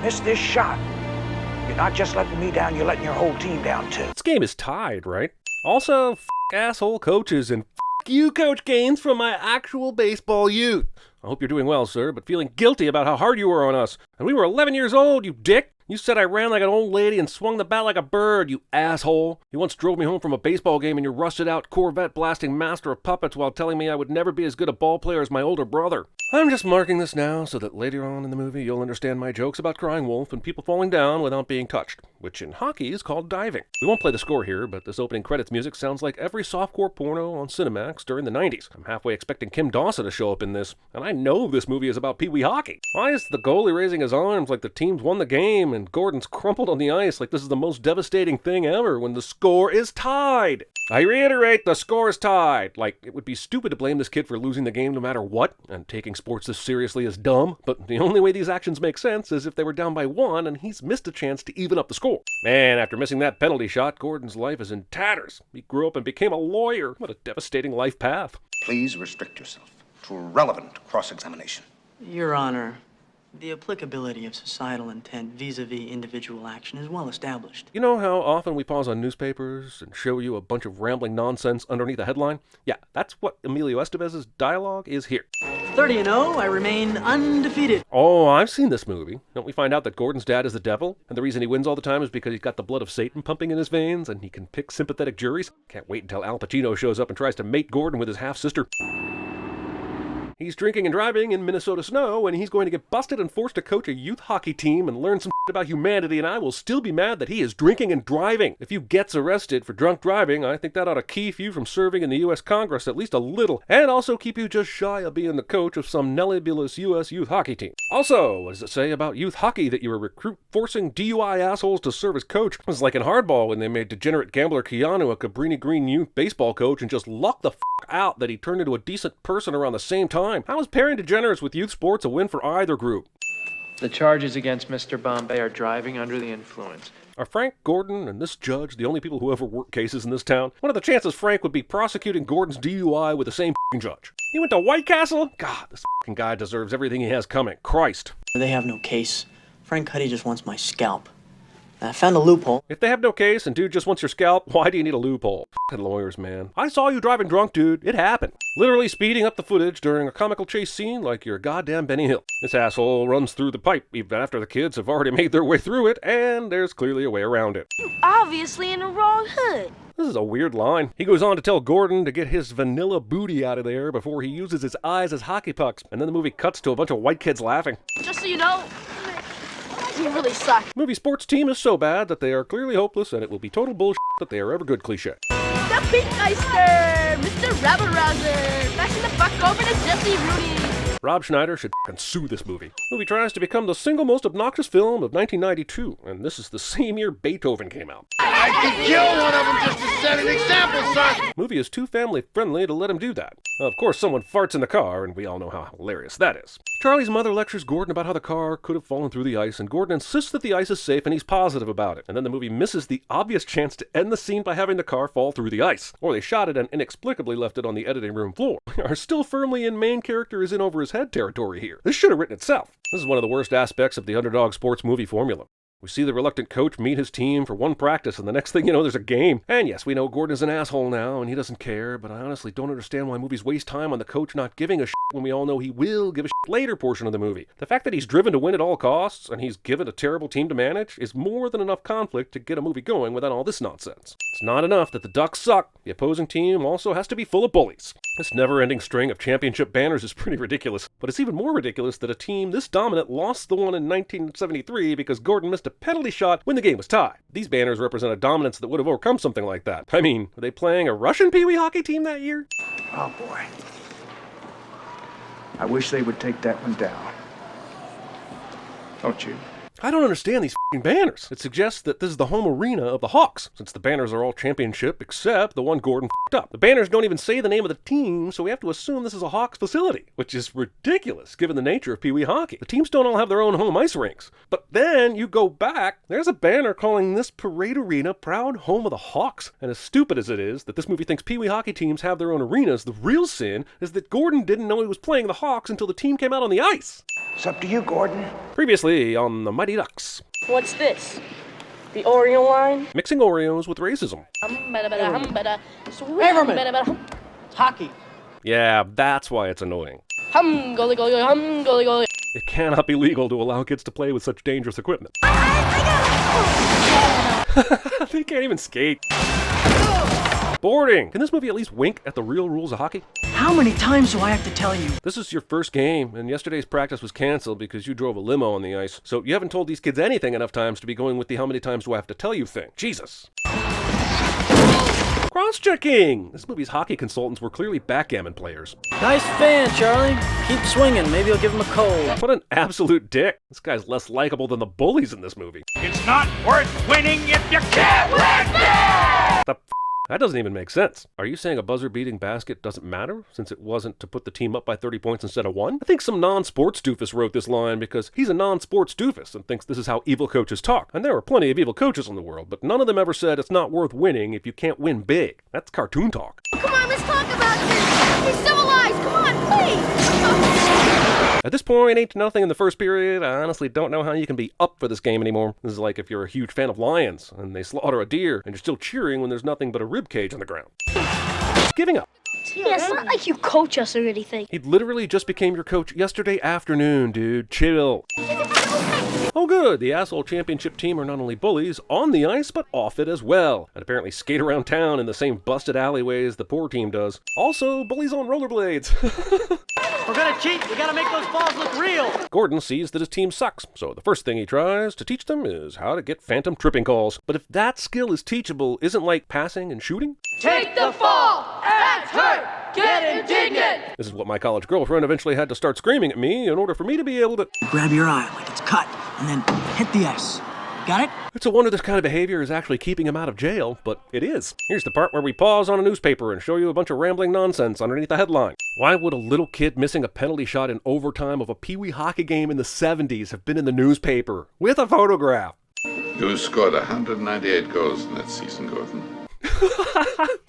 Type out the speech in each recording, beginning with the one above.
miss this shot, you're not just letting me down, you're letting your whole team down too. This game is tied, right? Also, asshole coaches and you, Coach Gaines, from my actual baseball youth. I hope you're doing well, sir, but feeling guilty about how hard you were on us. And we were 11 years old, you dick. You said I ran like an old lady and swung the bat like a bird, you asshole. You once drove me home from a baseball game in your rusted-out Corvette blasting master of puppets while telling me I would never be as good a ball player as my older brother. I'm just marking this now so that later on in the movie you'll understand my jokes about crying wolf and people falling down without being touched, which in hockey is called diving. We won't play the score here, but this opening credits music sounds like every softcore porno on Cinemax during the 90s. I'm halfway expecting Kim Dawson to show up in this, and I know this movie is about Pee Wee hockey. Why is the goalie raising his arms like the team's won the game and Gordon's crumpled on the ice like this is the most devastating thing ever when the score is tied? I reiterate, the score is tied. Like, it would be stupid to blame this kid for losing the game no matter what, and taking sports this seriously is dumb, but the only way these actions make sense is if they were down by 1 and he's missed a chance to even up the score. Man, after missing that penalty shot, Gordon's life is in tatters. He grew up and became a lawyer. What a devastating life path. Please restrict yourself to relevant cross-examination. Your Honor, the applicability of societal intent vis-a-vis individual action is well established. You know how often we pause on newspapers and show you a bunch of rambling nonsense underneath a headline? Yeah, that's what Emilio Estevez's dialogue is here. 30-0, I remain undefeated. Oh, I've seen this movie. Don't we find out that Gordon's dad is the devil? And the reason he wins all the time is because he's got the blood of Satan pumping in his veins and he can pick sympathetic juries? Can't wait until Al Pacino shows up and tries to mate Gordon with his half-sister. He's drinking and driving in Minnesota snow, and he's going to get busted and forced to coach a youth hockey team and learn some shit about humanity, and I will still be mad that he is drinking and driving. If you gets arrested for drunk driving, I think that ought to keep you from serving in the U.S. Congress at least a little, and also keep you just shy of being the coach of some nebulous U.S. youth hockey team. Also, what does it say about youth hockey that you were forcing DUI assholes to serve as coach? It was like in Hardball when they made degenerate gambler Keanu a Cabrini Green youth baseball coach and just locked the out that he turned into a decent person around the same time. How is pairing degenerates with youth sports a win for either group? The charges against Mr. Bombay are driving under the influence. Are Frank, Gordon, and this judge the only people who ever work cases in this town? What are the chances Frank would be prosecuting Gordon's DUI with the same judge? He went to White Castle? God, this guy deserves everything he has coming. Christ. They have no case. Frank Cuddy just wants my scalp. I found a loophole. If they have no case and dude just wants your scalp, why do you need a loophole? F***ing lawyers, man. I saw you driving drunk, dude. It happened. Literally speeding up the footage during a comical chase scene like you're goddamn Benny Hill. This asshole runs through the pipe even after the kids have already made their way through it, and there's clearly a way around it. You obviously in the wrong hood. This is a weird line. He goes on to tell Gordon to get his vanilla booty out of there before he uses his eyes as hockey pucks, and then the movie cuts to a bunch of white kids laughing. Just so you know, you really suck. Movie sports team is so bad that they are clearly hopeless, and it will be total bullshit that they are ever good cliche. The Pink Meister, Mr. Rebel Rouser, bashing the fuck open to Jesse Rooney. Rob Schneider should sue this movie. The movie tries to become the single most obnoxious film of 1992, and this is the same year Beethoven came out. I could kill one of them just to set an example, son! The movie is too family-friendly to let him do that. Of course, someone farts in the car, and we all know how hilarious that is. Charlie's mother lectures Gordon about how the car could have fallen through the ice, and Gordon insists that the ice is safe, and he's positive about it. And then the movie misses the obvious chance to end the scene by having the car fall through the ice. Or they shot it and inexplicably left it on the editing room floor. We are still firmly in main character is in over his head territory here. This should have written itself. This is one of the worst aspects of the underdog sports movie formula. We see the reluctant coach meet his team for one practice, and the next thing you know, there's a game. And yes, we know Gordon is an asshole now, and he doesn't care, but I honestly don't understand why movies waste time on the coach not giving a shit when we all know he will give a shit later portion of the movie. The fact that he's driven to win at all costs, and he's given a terrible team to manage, is more than enough conflict to get a movie going without all this nonsense. It's not enough that the Ducks suck. The opposing team also has to be full of bullies. This never-ending string of championship banners is pretty ridiculous, but it's even more ridiculous that a team this dominant lost the one in 1973 because Gordon missed a penalty shot when the game was tied. These banners represent a dominance that would have overcome something like that. I mean, were they playing a Russian Pee Wee hockey team that year? Oh boy. I wish they would take that one down. Don't you? I don't understand these f***ing banners. It suggests that this is the home arena of the Hawks, since the banners are all championship except the one Gordon f***ed up. The banners don't even say the name of the team, so we have to assume this is a Hawks facility, which is ridiculous given the nature of Pee Wee hockey. The teams don't all have their own home ice rinks. But then you go back, there's a banner calling this parade arena proud home of the Hawks. And as stupid as it is that this movie thinks Pee Wee hockey teams have their own arenas, the real sin is that Gordon didn't know he was playing the Hawks until the team came out on the ice. It's up to you, Gordon. Previously on the Mighty Mighty Ducks. What's this? The Oreo line? Mixing Oreos with racism. Haverman. It's hockey. Yeah, that's why it's annoying. Goalie, goalie, goalie. It cannot be legal to allow kids to play with such dangerous equipment. They can't even skate. Boarding! Can this movie at least wink at the real rules of hockey? How many times do I have to tell you? This is your first game, and yesterday's practice was canceled because you drove a limo on the ice. So you haven't told these kids anything enough times to be going with the how many times do I have to tell you thing. Jesus. Cross-checking! This movie's hockey consultants were clearly backgammon players. Nice fan, Charlie. Keep swinging. Maybe I'll give him a cold. What an absolute dick. This guy's less likable than the bullies in this movie. It's not worth winning if you can't win! The That doesn't even make sense. Are you saying a buzzer-beating basket doesn't matter, since it wasn't to put the team up by 30 points instead of 1? I think some non-sports doofus wrote this line because he's a non-sports doofus and thinks this is how evil coaches talk. And there are plenty of evil coaches in the world, but none of them ever said it's not worth winning if you can't win big. That's cartoon talk. Come on, let's talk about this. Be civilized. Come on, please. At this point, 8-0 in the first period. I honestly don't know how you can be up for this game anymore. This is like if you're a huge fan of lions and they slaughter a deer and you're still cheering when there's nothing but a rib cage on the ground. Giving up. Yeah, it's not like you coach us or anything. He literally just became your coach yesterday afternoon, dude. Chill. Oh good, the asshole championship team are not only bullies on the ice, but off it as well. And apparently skate around town in the same busted alleyways the poor team does. Also, bullies on rollerblades. We're gonna cheat. We gotta make those balls look real. Gordon sees that his team sucks, so the first thing he tries to teach them is how to get phantom tripping calls. But if that skill is teachable, isn't like passing and shooting? Take the fall. Act hurt. Get indignant. This is what my college girlfriend eventually had to start screaming at me in order for me to be able to... Grab your eye like it's cut, and then hit the ice. Got it? It's a wonder this kind of behavior is actually keeping him out of jail, but it is. Here's the part where we pause on a newspaper and show you a bunch of rambling nonsense underneath the headline. Why would a little kid missing a penalty shot in overtime of a Pee-wee hockey game in the 70s have been in the newspaper? With a photograph. You scored 198 goals in that season, Gordon.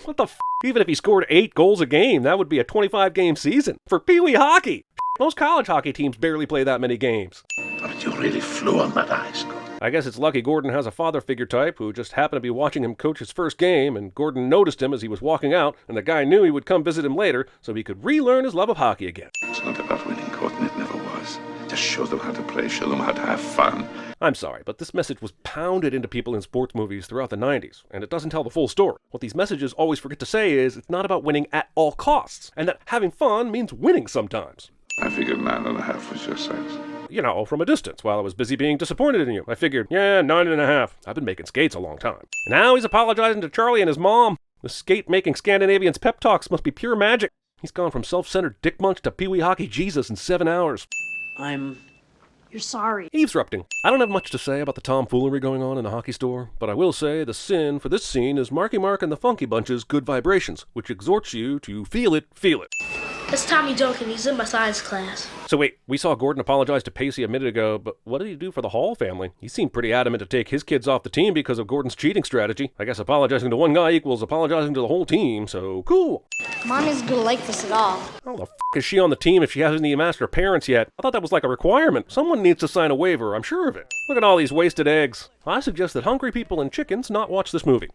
What the f***? Even if he scored 8 goals a game, that would be a 25-game season. For Pee-wee hockey! Most college hockey teams barely play that many games. But you really flew on that ice, Gordon. I guess it's lucky Gordon has a father figure type who just happened to be watching him coach his first game, and Gordon noticed him as he was walking out, and the guy knew he would come visit him later so he could relearn his love of hockey again. It's not about winning, Gordon. It never was. Just show them how to play, show them how to have fun. I'm sorry, but this message was pounded into people in sports movies throughout the 90s, and it doesn't tell the full story. What these messages always forget to say is it's not about winning at all costs, and that having fun means winning sometimes. I figured 9.5 was your size. You know, from a distance, while I was busy being disappointed in you. I figured, yeah, 9.5. I've been making skates a long time. And now he's apologizing to Charlie and his mom. The skate-making Scandinavian's pep talks must be pure magic. He's gone from self-centered dick munch to Pee-wee hockey Jesus in 7 hours. You're sorry. Eavesdropping. I don't have much to say about the tomfoolery going on in the hockey store, but I will say the sin for this scene is Marky Mark and the Funky Bunch's Good Vibrations, which exhorts you to feel it, feel it. That's Tommy Duncan. He's in my science class. So wait, we saw Gordon apologize to Pacey a minute ago, but what did he do for the Hall family? He seemed pretty adamant to take his kids off the team because of Gordon's cheating strategy. I guess apologizing to one guy equals apologizing to the whole team, so cool. Mom isn't gonna like this at all. How the f*** is she on the team if she hasn't even asked her parents yet? I thought that was like a requirement. Someone needs to sign a waiver, I'm sure of it. Look at all these wasted eggs. I suggest that hungry people and chickens not watch this movie.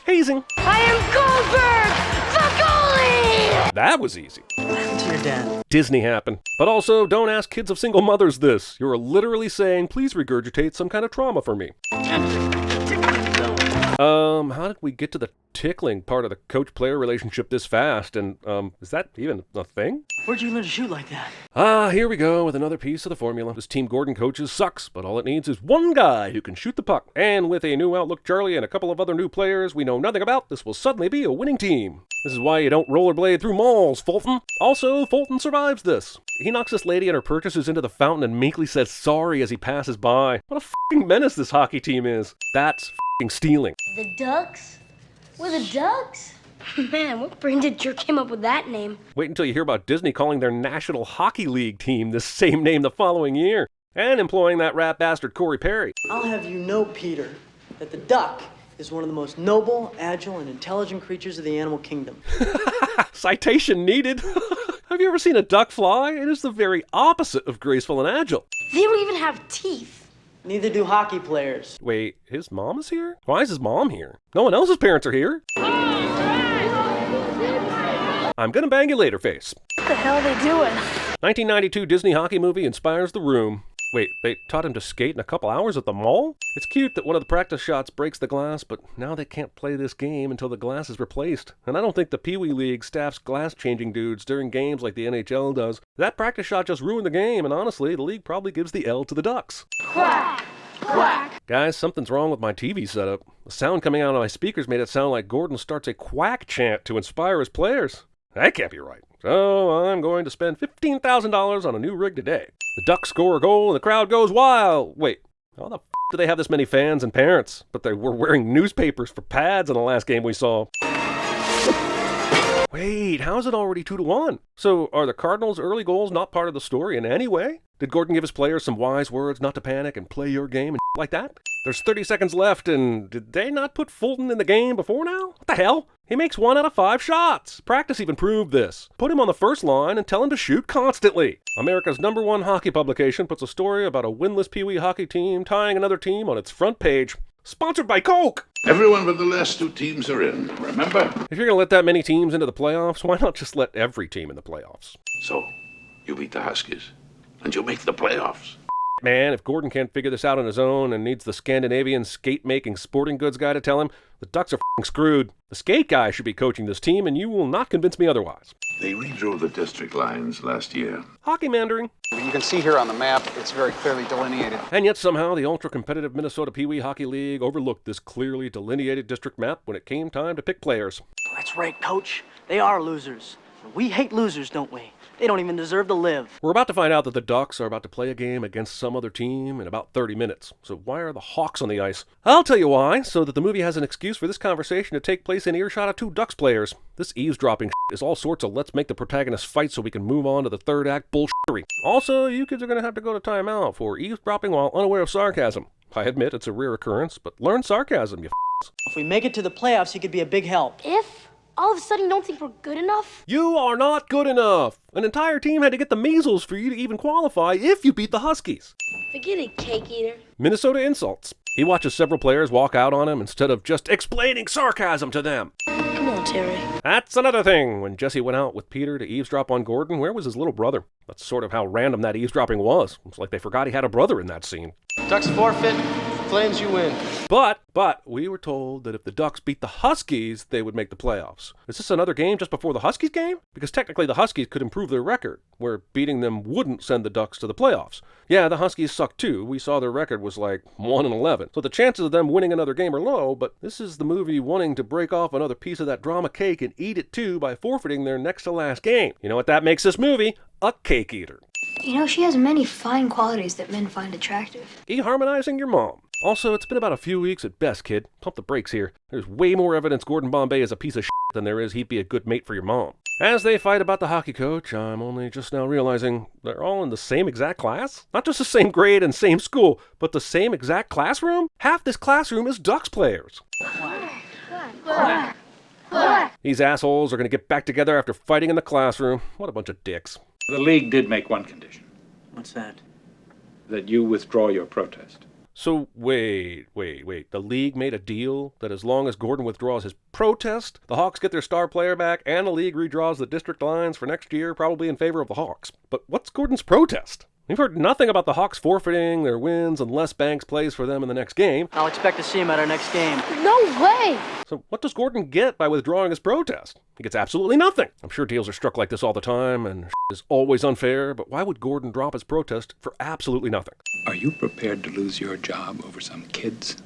Hazing. I am Goldberg, the goalie! That was easy. What happened to your dad? Disney happened. But also, don't ask kids of single mothers this. You're literally saying, please regurgitate some kind of trauma for me. How did we get to the tickling part of the coach-player relationship this fast? And, is that even a thing? Where'd you learn to shoot like that? Here we go with another piece of the formula. This team Gordon coaches sucks, but all it needs is one guy who can shoot the puck. And with a new outlook Charlie and a couple of other new players we know nothing about, this will suddenly be a winning team. This is why you don't rollerblade through malls, Fulton. Also, Fulton survives this. He knocks this lady and her purchases into the fountain and meekly says sorry as he passes by. What a f***ing menace this hockey team is. That's f***ing stealing. The Ducks? We're the Ducks? Man, what brain dead jerk came up with that name? Wait until you hear about Disney calling their National Hockey League team the same name the following year. And employing that rat bastard Corey Perry. I'll have you know, Peter, that the duck is one of the most noble, agile, and intelligent creatures of the animal kingdom. Citation needed. Have you ever seen a duck fly? It is the very opposite of graceful and agile. They don't even have teeth. Neither do hockey players. Wait, his mom is here? Why is his mom here? No one else's parents are here. I'm gonna bang you later, face. What the hell are they doing? 1992 Disney hockey movie inspires The Room. Wait, they taught him to skate in a couple hours at the mall? It's cute that one of the practice shots breaks the glass, but now they can't play this game until the glass is replaced. And I don't think the Pee Wee League staffs glass-changing dudes during games like the NHL does. That practice shot just ruined the game, and honestly, the league probably gives the L to the Ducks. Quack! Quack! Guys, something's wrong with my TV setup. The sound coming out of my speakers made it sound like Gordon starts a quack chant to inspire his players. That can't be right. So I'm going to spend $15,000 on a new rig today. The Ducks score a goal and the crowd goes wild. Wait, how the f*** do they have this many fans and parents? But they were wearing newspapers for pads in the last game we saw. Wait, how's it already 2-1? So are the Cardinals' early goals not part of the story in any way? Did Gordon give his players some wise words not to panic and play your game and like that? There's 30 seconds left, and did they not put Fulton in the game before now? What the hell? He makes 1 out of 5 shots. Practice even proved this. Put him on the first line and tell him to shoot constantly. America's #1 hockey publication puts a story about a winless Pee Wee hockey team tying another team on its front page. Sponsored by Coke! Everyone but the last 2 teams are in, remember? If you're going to let that many teams into the playoffs, why not just let every team in the playoffs? So, you beat the Huskies, and you make the playoffs. Man, if Gordon can't figure this out on his own and needs the Scandinavian skate-making sporting goods guy to tell him, the Ducks are f***ing screwed. The skate guy should be coaching this team, and you will not convince me otherwise. They redrew the district lines last year. Hockey mandering. You can see here on the map, it's very clearly delineated. And yet somehow the ultra-competitive Minnesota Pee Wee Hockey League overlooked this clearly delineated district map when it came time to pick players. That's right, Coach. They are losers. We hate losers, don't we? They don't even deserve to live. We're about to find out that the Ducks are about to play a game against some other team in about 30 minutes. So why are the Hawks on the ice? I'll tell you why, so that the movie has an excuse for this conversation to take place in earshot of 2 Ducks players. This eavesdropping is all sorts of let's make the protagonist fight so we can move on to the third act bullshittery. Also, you kids are going to have to go to timeout for eavesdropping while unaware of sarcasm. I admit it's a rare occurrence, but learn sarcasm, you If we make it to the playoffs, he could be a big help. If all of a sudden you don't think we're good enough? You are not good enough! An entire team had to get the measles for you to even qualify if you beat the Huskies. Forget it, cake eater. Minnesota insults. He watches several players walk out on him instead of just explaining sarcasm to them. Come on, Terry. That's another thing. When Jesse went out with Peter to eavesdrop on Gordon, where was his little brother? That's sort of how random that eavesdropping was. It's like they forgot he had a brother in that scene. Ducks forfeit, Flames you win. But we were told that if the Ducks beat the Huskies, they would make the playoffs. Is this another game just before the Huskies game? Because technically the Huskies could improve their record, where beating them wouldn't send the Ducks to the playoffs. Yeah, the Huskies suck too. We saw their record was like 1-11. So the chances of them winning another game are low, but this is the movie wanting to break off another piece of that drama cake and eat it too by forfeiting their next to last game. You know what that makes this movie? A cake eater. You know, she has many fine qualities that men find attractive. E-harmonizing your mom. Also, it's been about a few weeks at best, kid. Pump the brakes here. There's way more evidence Gordon Bombay is a piece of shit than there is he'd be a good mate for your mom. As they fight about the hockey coach, I'm only just now realizing they're all in the same exact class? Not just the same grade and same school, but the same exact classroom? Half this classroom is Ducks players. These assholes are going to get back together after fighting in the classroom. What a bunch of dicks. The league did make one condition. What's that? That you withdraw your protest. So, wait. The league made a deal that as long as Gordon withdraws his protest, the Hawks get their star player back and the league redraws the district lines for next year, probably in favor of the Hawks. But what's Gordon's protest? We've heard nothing about the Hawks forfeiting their wins unless Banks plays for them in the next game. I'll expect to see him at our next game. No way! So what does Gordon get by withdrawing his protest? He gets absolutely nothing. I'm sure deals are struck like this all the time and is always unfair, but why would Gordon drop his protest for absolutely nothing? Are you prepared to lose your job over some kids?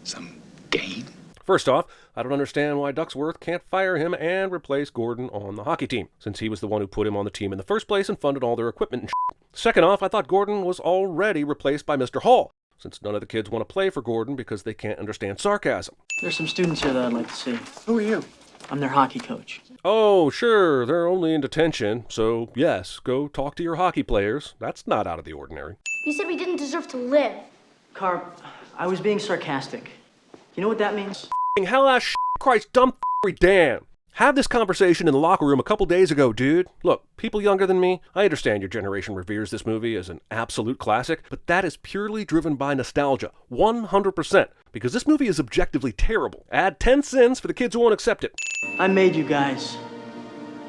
Some game? First off, I don't understand why Ducksworth can't fire him and replace Gordon on the hockey team, since he was the one who put him on the team in the first place and funded all their equipment and shit. Second off, I thought Gordon was already replaced by Mr. Hall, since none of the kids want to play for Gordon because they can't understand sarcasm. There's some students here that I'd like to see. Who are you? I'm their hockey coach. Oh, sure, they're only in detention, so yes, go talk to your hockey players. That's not out of the ordinary. You said we didn't deserve to live. Carp, I was being sarcastic. You know what that means? Hell-ass Christ, dumb Dan. Had this conversation in the locker room a couple days ago, dude. Look, people younger than me, I understand your generation reveres this movie as an absolute classic, but that is purely driven by nostalgia. 100%. Because this movie is objectively terrible. Add 10 sins for the kids who won't accept it. I made you guys,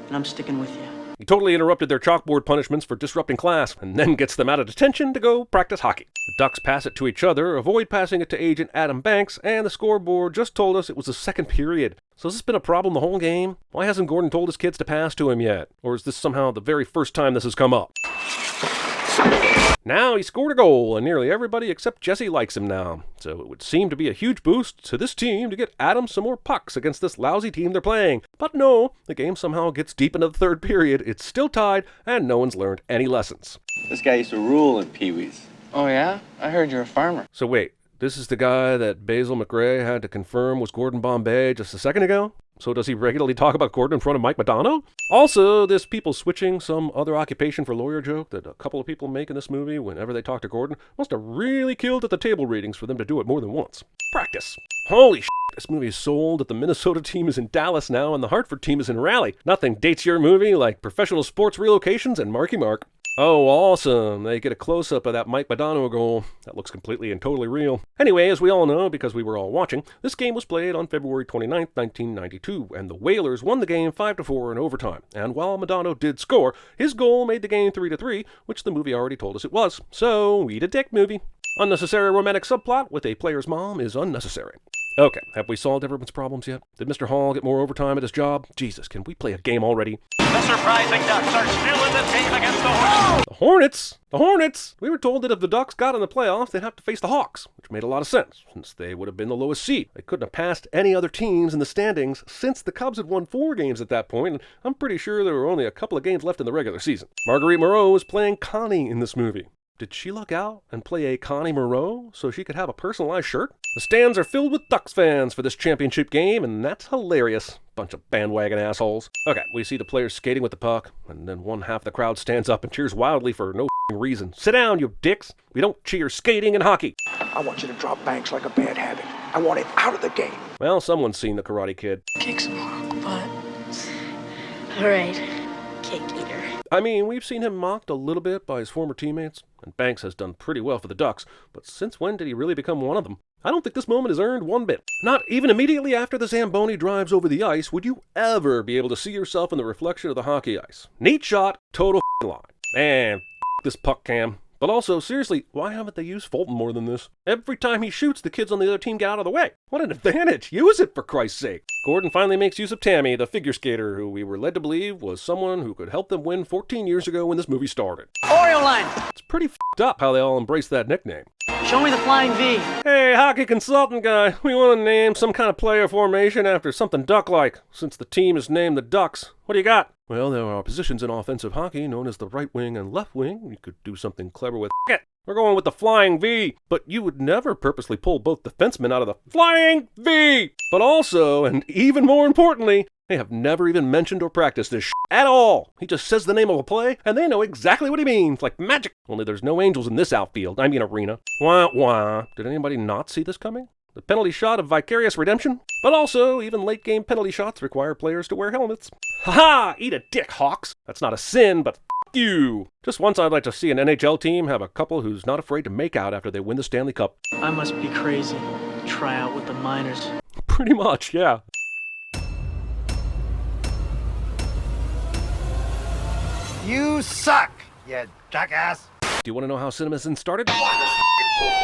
and I'm sticking with you. He totally interrupted their chalkboard punishments for disrupting class, and then gets them out of detention to go practice hockey. The Ducks pass it to each other, avoid passing it to Agent Adam Banks, and the scoreboard just told us it was the second period. So has this been a problem the whole game? Why hasn't Gordon told his kids to pass to him yet? Or is this somehow the very first time this has come up? Now he scored a goal, and nearly everybody except Jesse likes him now. So it would seem to be a huge boost to this team to get Adam some more pucks against this lousy team they're playing. But no, the game somehow gets deep into the third period, it's still tied, and no one's learned any lessons. This guy used to rule in Pee-wees. Oh, yeah? I heard you're a farmer. So wait, this is the guy that Basil McRae had to confirm was Gordon Bombay just a second ago? So does he regularly talk about Gordon in front of Mike Madonna? Also, this people switching some other occupation for lawyer joke that a couple of people make in this movie whenever they talk to Gordon must have really killed at the table readings for them to do it more than once. Practice. Holy shit, this movie is sold that the Minnesota team is in Dallas now and the Hartford team is in Raleigh. Nothing dates your movie like Professional Sports Relocations and Marky Mark. Oh, awesome. They get a close-up of that Mike Madonna goal. That looks completely and totally real. Anyway, as we all know, because we were all watching, this game was played on February 29th, 1992, and the Whalers won the game 5-4 in overtime. And while Madonna did score, his goal made the game 3-3, which the movie already told us it was. So, eat a dick, movie. Unnecessary romantic subplot with a player's mom is unnecessary. Okay, have we solved everyone's problems yet? Did Mr. Hall get more overtime at his job? Jesus, can we play a game already? The surprising Ducks are still in this game against the Hornets. The Hornets? The Hornets! We were told that if the Ducks got in the playoffs, they'd have to face the Hawks, which made a lot of sense, since they would have been the lowest seed. They couldn't have passed any other teams in the standings since the Cubs had won 4 games at that point, and I'm pretty sure there were only a couple of games left in the regular season. Marguerite Moreau was playing Connie in this movie. Did she luck out and play a Connie Moreau so she could have a personalized shirt? The stands are filled with Ducks fans for this championship game, and that's hilarious. Bunch of bandwagon assholes. Okay, we see the players skating with the puck, and then one half of the crowd stands up and cheers wildly for no reason. Sit down, you dicks. We don't cheer skating and hockey. I want you to drop Banks like a bad habit. I want him out of the game. Well, someone's seen the Karate Kid. Kick some honk butt. Alright, cake eater. I mean, we've seen him mocked a little bit by his former teammates, and Banks has done pretty well for the Ducks, but since when did he really become one of them? I don't think this moment is earned one bit. Not even immediately after the Zamboni drives over the ice would you ever be able to see yourself in the reflection of the hockey ice. Neat shot, total lie. Man, this puck cam. But also, seriously, why haven't they used Fulton more than this? Every time he shoots, the kids on the other team get out of the way. What an advantage! Use it, for Christ's sake! Gordon finally makes use of Tammy, the figure skater, who we were led to believe was someone who could help them win 14 years ago when this movie started. Oreo line! It's pretty f***ed up how they all embrace that nickname. Show me the flying V. Hey, hockey consultant guy, we want to name some kind of player formation after something duck-like, since the team is named the Ducks. What do you got? Well, there are positions in offensive hockey known as the right wing and left wing. You could do something clever with it. We're going with the flying V, but you would never purposely pull both defensemen out of the flying V. But also, and even more importantly, they have never even mentioned or practiced this at all. He just says the name of a play, and they know exactly what he means, like magic. Only there's no angels in this outfield, arena. Wah, wah. Did anybody not see this coming? The penalty shot of vicarious redemption? But also, even late-game penalty shots require players to wear helmets. Ha-ha! Eat a dick, Hawks! That's not a sin, but f*** you! Just once I'd like to see an NHL team have a couple who's not afraid to make out after they win the Stanley Cup. I must be crazy. Try out with the minors. Pretty much, yeah. You suck, you jackass. Do you want to know how CinemaSins started?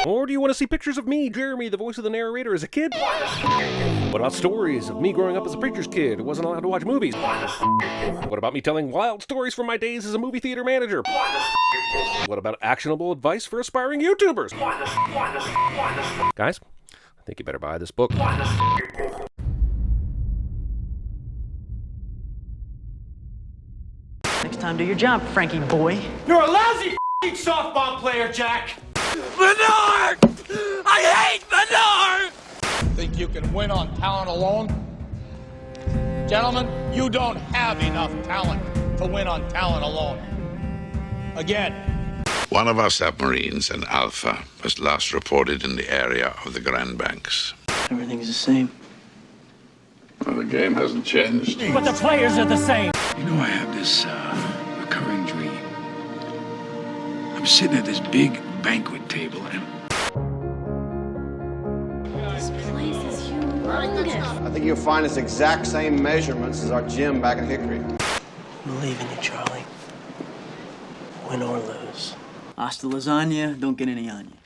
Or do you want to see pictures of me, Jeremy, the voice of the narrator, as a kid? What about stories of me growing up as a preacher's kid who wasn't allowed to watch movies? What about me telling wild stories from my days as a movie theater manager? What about actionable advice for aspiring YouTubers? Guys, I think you better buy this book. Next time, do your job, Frankie boy. You're a lousy softball player, Jack. Bernard! I hate Bernard! Think you can win on talent alone? Gentlemen, you don't have enough talent to win on talent alone. Again. One of our submarines, an Alpha, was last reported in the area of the Grand Banks. Everything's the same. Well, the game hasn't changed. But the players are the same. You know, I have this recurring dream. I'm sitting at this big banquet table and This place is humongous. I think you'll find its exact same measurements as our gym back in Hickory. Believe in you, Charlie. Win or lose. Hasta lasagna, don't get any on you.